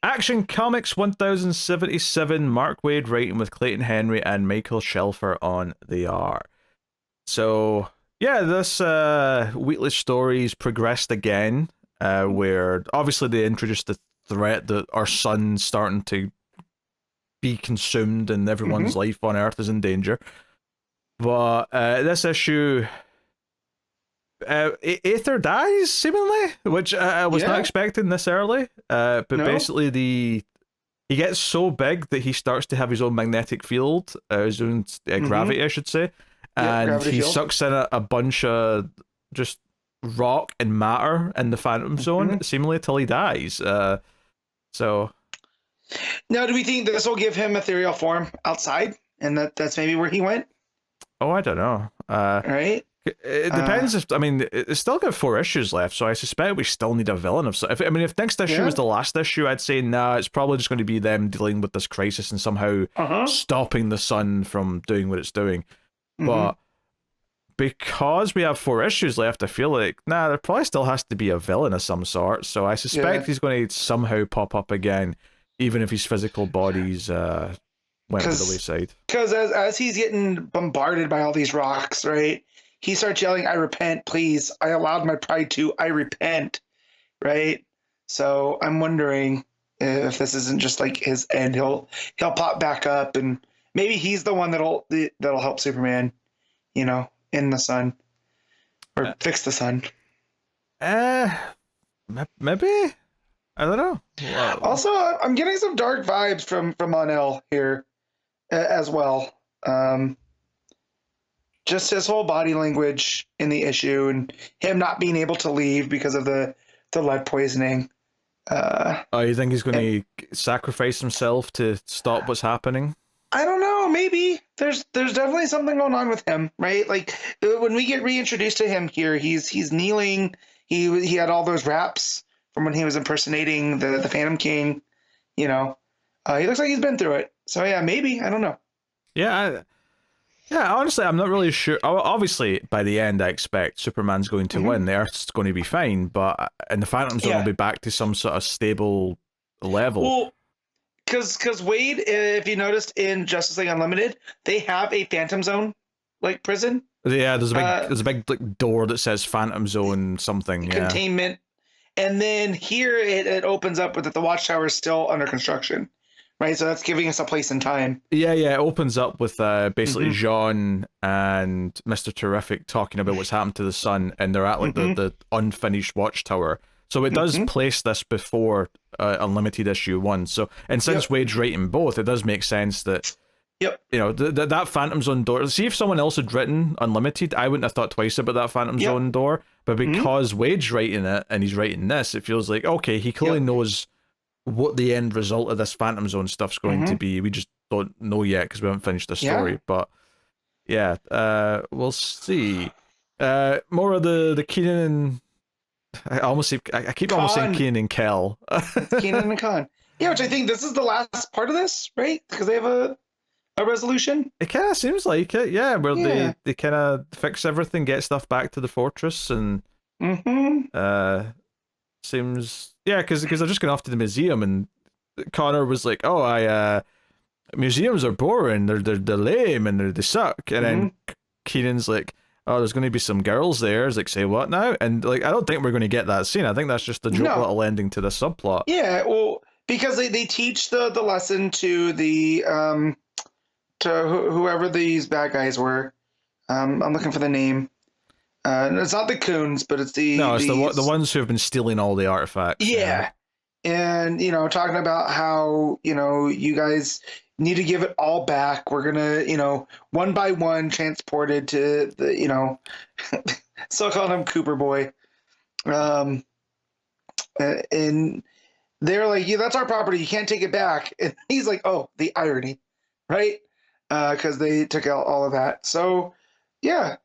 Action Comics 1077, Mark Waid writing with Clayton Henry and Michael Shelfer on the art. So, yeah, this weekly stories progressed again, where obviously they introduced the threat that our sun's starting to be consumed and everyone's Mm-hmm. life on Earth is in danger. But this issue, Aether dies seemingly, which I was not Yeah. expecting this early. But No. basically, he gets so big that he starts to have his own magnetic field, his own Mm-hmm. gravity, I should say, Yep. and Gravity he field. sucks in a bunch of just rock and matter in the Phantom Zone, Mm-hmm. seemingly till he dies. So Now, do we think this will give him ethereal form outside, and that's maybe where he went? I don't know. Right. It Uh. depends. If I mean, it's still got 4 issues left, so I suspect we still need a villain of some. If next issue was Yeah. the last issue, I'd say nah. It's probably just going to be them dealing with this crisis and somehow Uh-huh. stopping the sun from doing what it's doing. Mm-hmm. But because we have 4 issues left, I feel like nah, there probably still has to be a villain of some sort. So I suspect Yeah. he's going to somehow pop up again, even if his physical body's went by the Because wayside. as he's getting bombarded by all these rocks, right? He starts yelling, "I repent, please! I allowed my pride to. I repent." Right. So I'm wondering if this isn't just like his end. He'll pop back up, and maybe he's the one that'll help Superman. In the sun or Uh, fix the sun. uh maybe I don't know. Well, Also, I'm getting some dark vibes from Monel here as well. Um, just his whole body language in the issue, and him not being able to leave because of the lead poisoning. Uh, oh, you think he's going and to sacrifice himself to stop what's happening? I don't know. Maybe there's definitely something going on with him, right? Like when we get reintroduced to him here, he's kneeling. He had all those raps from when he was impersonating the Phantom King. You know, he looks like he's been through it. So yeah, maybe I don't know. Yeah, yeah. Honestly, I'm not really sure. Obviously, by the end, I expect Superman's going to Mm-hmm. win. The Earth's going to be fine, but and the Phantom Zone will Yeah. be back to some sort of stable level. Well, because Wade, if you noticed in Justice League Unlimited, they have a Phantom Zone like prison, Yeah, uh, there's a big like door that says Phantom Zone something. Yeah, containment, and then here it opens up with that the Watchtower is still under construction, right? So that's giving us a place in time. yeah. It opens up with basically Mm-hmm. Jean and Mister Terrific talking about what's happened to the sun, and they're at like Mm-hmm. the unfinished watchtower. So it does Mm-hmm. place this before Unlimited issue 1. So and since Yep. Wade's writing both, it does make sense that Yep. that Phantom Zone door. See, if someone else had written Unlimited, I wouldn't have thought twice about that Phantom Yep. Zone door. But Mm-hmm. because Wade's writing it and he's writing this, it feels like okay, he clearly Yep. knows what the end result of this Phantom Zone stuff's going to Mm-hmm. be. We just don't know yet because we haven't finished the Yeah. story. But yeah, we'll see. More of the Keenan and I keep almost saying Khan. Keenan and Kel. It's Kanan and Khan. Yeah, which I think this is the last part of this, right? Because they have a resolution. It kind of seems like it, yeah, where Yeah. they kind of fix everything, get stuff back to the fortress, and Mm-hmm. uh, seems yeah, because they're just going off to the museum, and Connor was like, "Oh, museums are boring, they're lame, and they suck," and Mm-hmm. then Keenan's like, "Oh, there's going to be some girls there." It's like, "Say what now?" And like, I don't think we're going to get that scene. I think that's just a joke No. little ending to the subplot. Yeah, well, because they teach the lesson to the to whoever these bad guys were. I'm looking for the name. It's not the Coons, but it's No, it's the these. ones who have been stealing all the artifacts. Yeah. Yeah, and talking about how you guys need to give it all back. We're gonna one by one transported to the still calling him Cooper Boy. Um, and they're like, yeah, that's our property. You can't take it back. And he's like, oh, the irony, right? Because they took out all of that. So, yeah,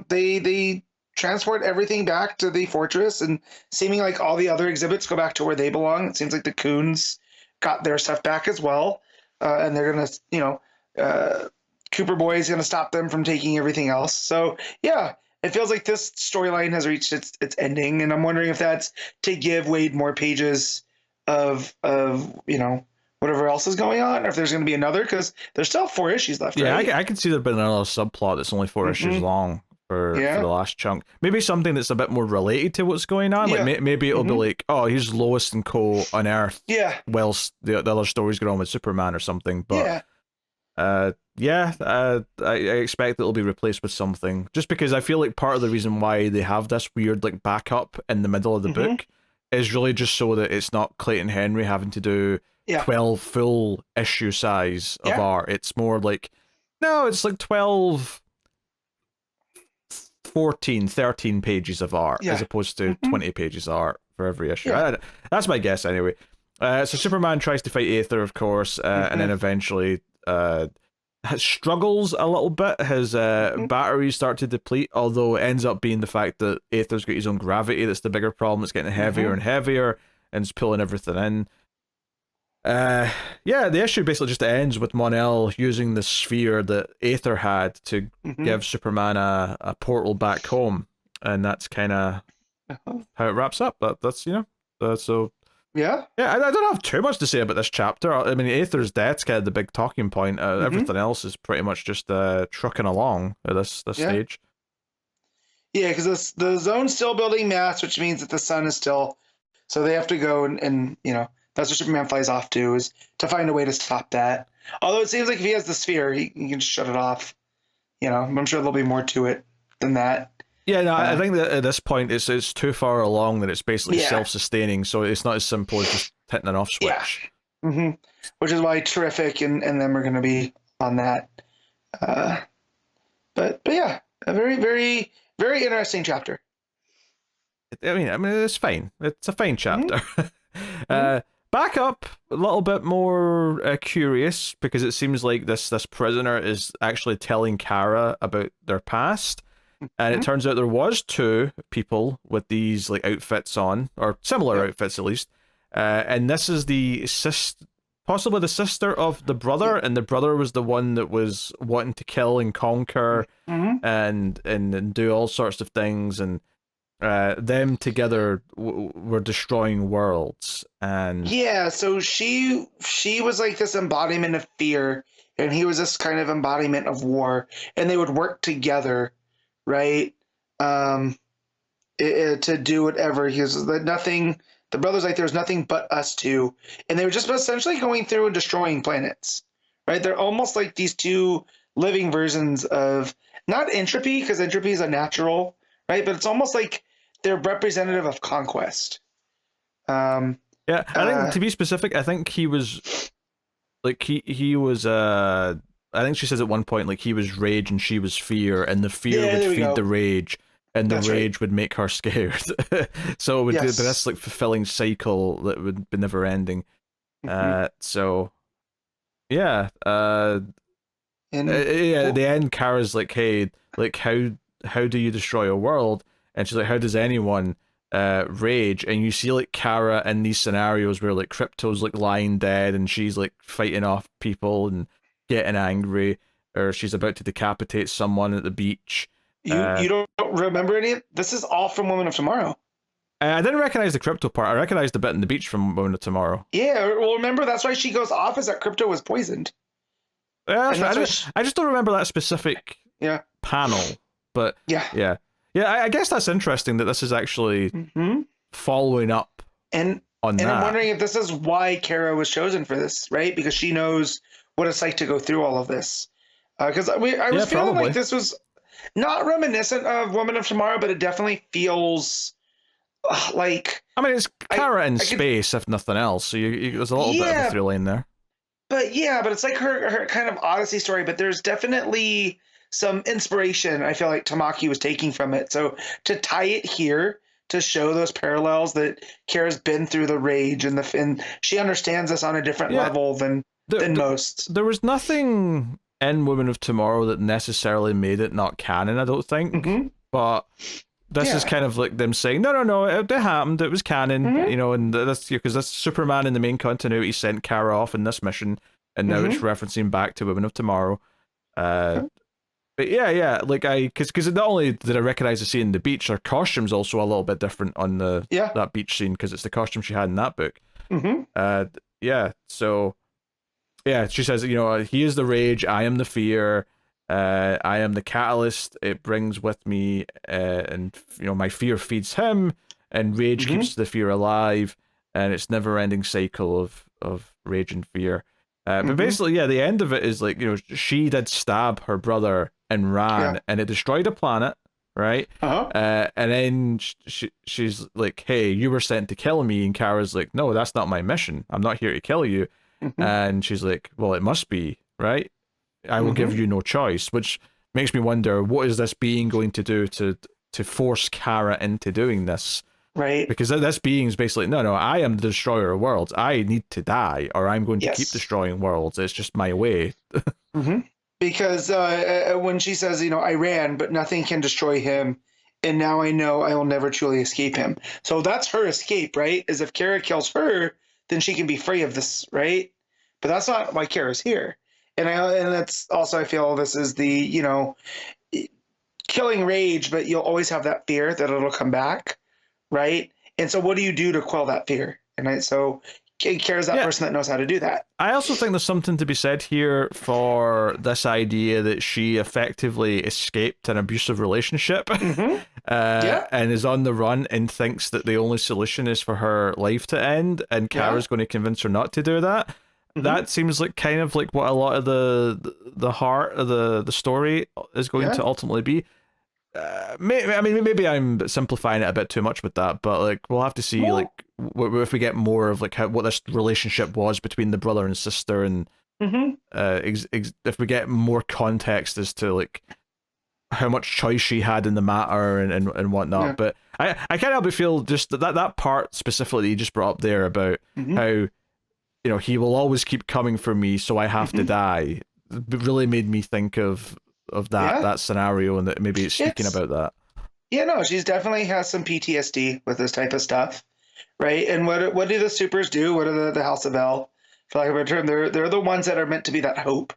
they transport everything back to the fortress, and seeming like all the other exhibits go back to where they belong. It seems like the Coons got their stuff back as well, and they're gonna, Cooper Boy is gonna stop them from taking everything else. So, yeah. It feels like this storyline has reached its ending, and I'm wondering if that's to give Wade more pages you know, whatever else is going on, or if there's going to be another, because there's still 4 issues left, Yeah, right? I can see there being another subplot that's only 4 issues long for the last chunk. Maybe something that's a bit more related to what's going on. Yeah. Like maybe it'll be like, oh, here's Lois and Co. on Earth. Yeah. Whilst the other stories go on with Superman or something. But I expect it'll be replaced with something. Just because I feel like part of the reason why they have this weird like backup in the middle of the book is really just so that it's not Clayton Henry having to do 12 full issue size of art. It's more like, no, it's like 12, 14, 13 pages of art as opposed to 20 pages of art for every issue. That's my guess anyway. So Superman tries to fight Aether, of course, and then eventually struggles a little bit. His batteries start to deplete, although it ends up being the fact that Aether's got his own gravity that's the bigger problem. It's getting heavier and heavier and it's pulling everything in. The issue basically just ends with Mon-El using the sphere that Aether had to give Superman a portal back home, and that's kind of how it wraps up. That's so I don't have too much to say about this chapter. I mean, Aether's death's kind of the big talking point. Everything else is pretty much just trucking along at this stage. Yeah, because the zone's still building mass, which means that the sun is still, so they have to go and you know. That's what Superman flies off to, is to find a way to stop that. Although it seems like if he has the sphere, he can just shut it off. You know, I'm sure there'll be more to it than that. Yeah, no, I think that at this point it's too far along that it's basically self-sustaining, so it's not as simple as just hitting an off switch. Yeah. Which is why Terrific and them are going to be on that. But yeah, a very, very, very interesting chapter. I mean, it's fine. It's a fine chapter. Back up a little bit more curious, because it seems like this prisoner is actually telling Kara about their past, and it turns out there was 2 people with these like outfits on, or similar outfits at least, and this is the possibly the sister of the brother, and the brother was the one that was wanting to kill and conquer and do all sorts of things, and them together were destroying worlds. And so she was like this embodiment of fear, and he was this kind of embodiment of war, and they would work together, right? To do whatever. He was nothing. The brother's like, there's nothing but us two, and they were just essentially going through and destroying planets, right? They're almost like these 2 living versions of, not entropy, because entropy is a natural, right? But it's almost like they're representative of conquest. I think, to be specific, I think he was like he was I think she says at one point like he was rage and she was fear, and the fear would feed the rage, and the rage would make her scared. So it would be this like fulfilling cycle that would be never ending. At the end, Kara's like, hey, like how do you destroy a world? And she's like, how does anyone rage? And you see like Kara in these scenarios where like Crypto's like lying dead and she's like fighting off people and getting angry, or she's about to decapitate someone at the beach. You don't remember any of this? Is all from Women of Tomorrow. I didn't recognize the Crypto part. I recognized the bit in the beach from Women of Tomorrow. Yeah, well, remember, that's why she goes off, is that Crypto was poisoned. Yeah, I just don't remember that specific panel. But I guess that's interesting that this is actually following up on that. And I'm wondering if this is why Kara was chosen for this, right? Because she knows what it's like to go through all of this. Because I was feeling like this was not reminiscent of Women of Tomorrow, but it definitely feels like... I mean, it's Kara in space, if nothing else, so there's a little bit of a through line there. But it's like her kind of Odyssey story, but there's definitely some inspiration I feel like Tamaki was taking from it. So to tie it here, to show those parallels that Kara's been through the rage and she understands this on a different level than most. There was nothing in Women of Tomorrow that necessarily made it not canon, I don't think. But this is kind of like them saying, no, it happened, it was canon, you know, and that's because that's Superman in the main continuity sent Kara off in this mission, and now it's referencing back to Women of Tomorrow. But like because not only did I recognize the scene in the beach, her costume's also a little bit different on that beach scene, because it's the costume she had in that book. Mm-hmm. Yeah. So yeah, she says, he is the rage, I am the fear. I am the catalyst it brings with me, and my fear feeds him, and rage Mm-hmm. keeps the fear alive, and it's never-ending cycle of rage and fear. But Mm-hmm. basically, yeah, the end of it is like, she did stab her brother and Yeah. ran, and it destroyed a planet, right? Uh-huh. And then she's like, "Hey, you were sent to kill me," and Kara's like, "No, that's not my mission. I'm not here to kill you." Mm-hmm. And she's like, "Well, it must be, right? I will give Mm-hmm. you no choice," which makes me wonder, what is this being going to do to force Kara into doing this? Right. Because this being is basically, no, I am the destroyer of worlds. I need to die, or I'm going to keep Yes. destroying worlds. It's just my way. Mm-hmm. Because when she says, I ran, but nothing can destroy him, and now I know I will never truly escape him. So that's her escape, right? Is if Kara kills her, then she can be free of this, right? But that's not why Kara's here. And that's also, I feel this is the, killing rage, but you'll always have that fear that it'll come back, right? And so what do you do to quell that fear? So Kara's that Yeah. person that knows how to do that. I also think there's something to be said here for this idea that she effectively escaped an abusive relationship, Mm-hmm. Yeah. and is on the run and thinks that the only solution is for her life to end, and Yeah. Kara's going to convince her not to do that. Mm-hmm. That seems like kind of like what a lot of the heart of the story is going Yeah. to ultimately be. Maybe I'm simplifying it a bit too much with that, but like we'll have to see, Well, like if we get more of like what this relationship was between the brother and sister, and mm-hmm. if we get more context as to like how much choice she had in the matter, and whatnot. Yeah. But I can't help but feel just that part specifically that you just brought up there about Mm-hmm. how he will always keep coming for me, so I have to Mm-hmm. die. It really made me think of that Yeah. scenario, and that maybe it's speaking about that. Yeah, no, she's definitely has some PTSD with this type of stuff, right? And what do the supers do? What are the House of L, for lack of a better term? They're the ones that are meant to be that hope,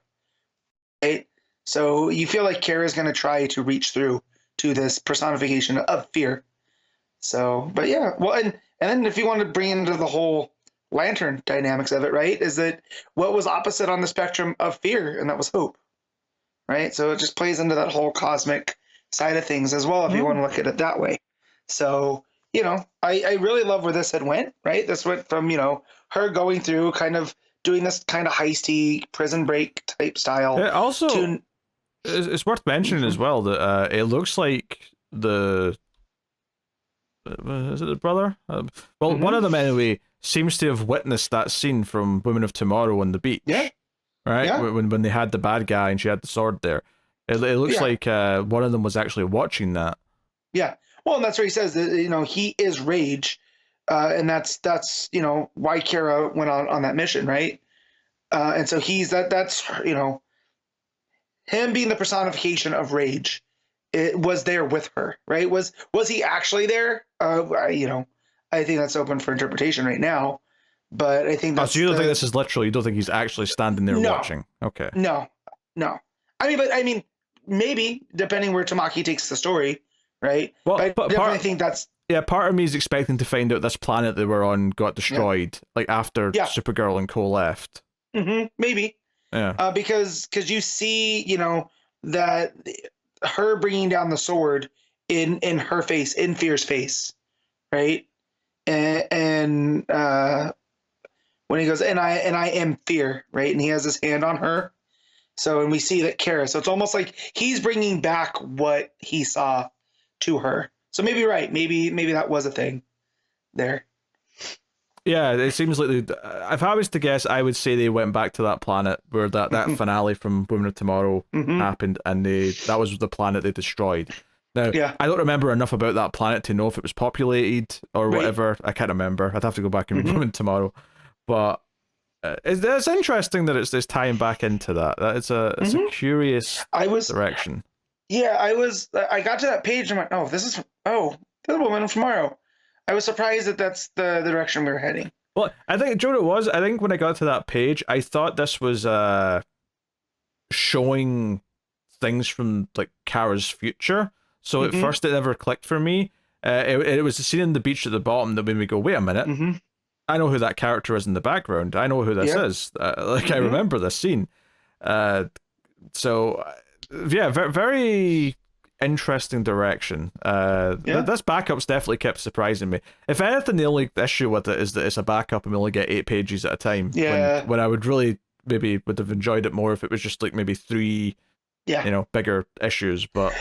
right? So you feel like Kara's going to try to reach through to this personification of fear. So, but yeah, well, and then if you want to bring into the whole lantern dynamics of it, right? Is that what was opposite on the spectrum of fear, and that was hope, right? So it just plays into that whole cosmic side of things as well, if you want to look at it that way. So, I really love where this had went, right? This went from, her going through kind of doing this kind of heisty prison break type style. It also, to, it's worth mentioning as well that it looks like is it the brother? One of them anyway seems to have witnessed that scene from Women of Tomorrow on the beach. Yeah. Right? Yeah. When they had the bad guy and she had the sword there. It looks like one of them was actually watching that. Yeah. Well, and that's where he says that, he is rage. And that's why Kara went on that mission, right? And so that's him being the personification of rage. It was there with her, right? Was he actually there? I think that's open for interpretation right now. But I think that's. So you don't think this is literal? You don't think he's actually standing there watching? Okay. No. I mean, maybe depending where Tamaki takes the story, right? Well, but I definitely think that's. Yeah, part of me is expecting to find out this planet they were on got destroyed, like after Supergirl and Co left. Mm-hmm, maybe. Yeah. Because you see, that her bringing down the sword in her face, in Fear's face, right? And when he goes, and I am Fear, right? And he has his hand on her. So, and we see that Kara. So it's almost like he's bringing back what he saw to her. So maybe you're right. Maybe that was a thing there. Yeah, it seems like if I was to guess, I would say they went back to that planet where that finale from Women of Tomorrow happened, and that was the planet they destroyed. Now, I don't remember enough about that planet to know if it was populated or whatever. I can't remember. I'd have to go back and read Women of Tomorrow. But it's interesting that it's tying back into that. It's a curious direction. Yeah, I got to that page and went, this is Women of Tomorrow. I was surprised that that's the direction we were heading. Well, I think, Joe, it was. I think when I got to that page, I thought this was showing things from like Kara's future. So at first it never clicked for me. It was the scene on the beach at the bottom that made me go, wait a minute. I know who that character is in the background. I know who this is. Like, I remember this scene. So, yeah, very, very interesting direction. This backup's definitely kept surprising me. If anything, the only issue with it is that it's a backup and we only get 8 pages at a time. Yeah. When I would really maybe would have enjoyed it more if it was just like maybe 3, bigger issues. But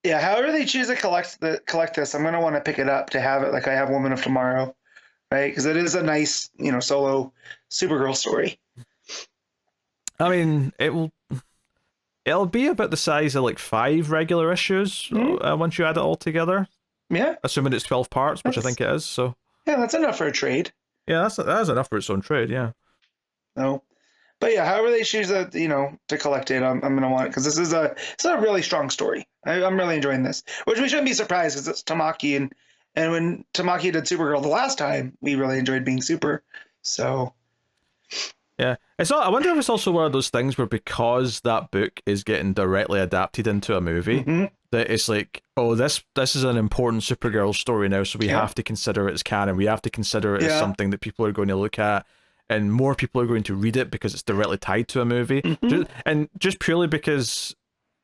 yeah, however they choose to collect this, I'm gonna want to pick it up to have it like I have Woman of Tomorrow, right? Because it is a nice, solo Supergirl story. I mean, it'll be about the size of like 5 regular issues once you add it all together. Yeah. Assuming it's 12 parts, which I think it is. So yeah, that's enough for a trade. Yeah, that's enough for its own trade. Yeah. No. But yeah, however they choose to collect it, I'm gonna want it because it's a really strong story. I'm really enjoying this, which we shouldn't be surprised because it's Tamaki, and when Tamaki did Supergirl the last time, we really enjoyed being Super. So yeah, I wonder if it's also one of those things where because that book is getting directly adapted into a movie, that it's like, oh, this is an important Supergirl story now, so we have to consider it as canon. We have to consider it as something that people are going to look at. And more people are going to read it because it's directly tied to a movie. Just purely because,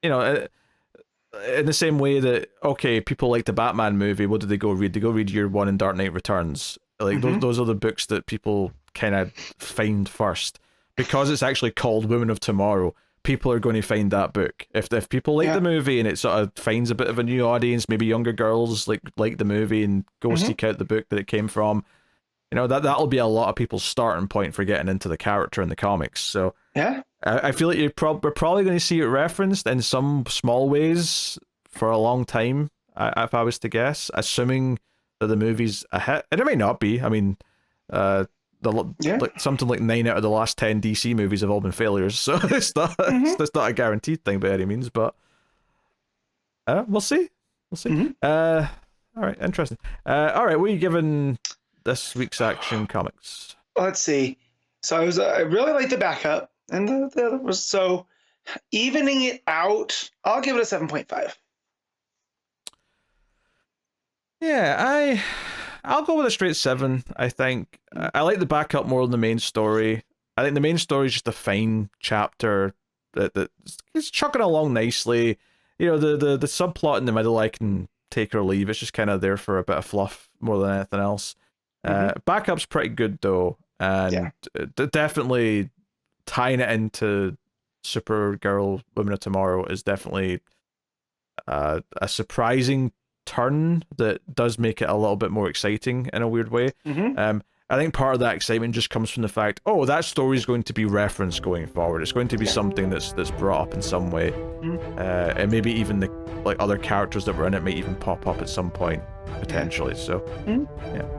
in the same way that, okay, people like the Batman movie, what do they go read? They go read Year One and Dark Knight Returns. Like, those are the books that people kind of find first. Because it's actually called Women of Tomorrow, people are going to find that book. If people like the movie and it sort of finds a bit of a new audience, maybe younger girls like the movie and go seek out the book that it came from, that'll be a lot of people's starting point for getting into the character in the comics. So yeah, I feel like we're probably going to see it referenced in some small ways for a long time, if I was to guess, assuming that the movie's a hit. And it may not be. I mean, something like 9 out of the last 10 DC movies have all been failures, so it's not a guaranteed thing by any means. But we'll see. All right, interesting. All right, what are you giving this week's Action Comics? Let's see. So I really like the backup, and the other was so evening it out. I'll give it a 7.5. Yeah, I'll go with a straight 7. I think I like the backup more than the main story. I think the main story is just a fine chapter that it's chugging along nicely. The subplot in the middle I can take or leave. It's just kind of there for a bit of fluff more than anything else. Backup's pretty good though, and definitely tying it into Supergirl Women of Tomorrow is definitely a surprising turn that does make it a little bit more exciting in a weird way. I think part of that excitement just comes from the fact, oh, that story is going to be referenced going forward. It's going to be something that's brought up in some way, and maybe even the other characters that were in it may even pop up at some point potentially. So yeah.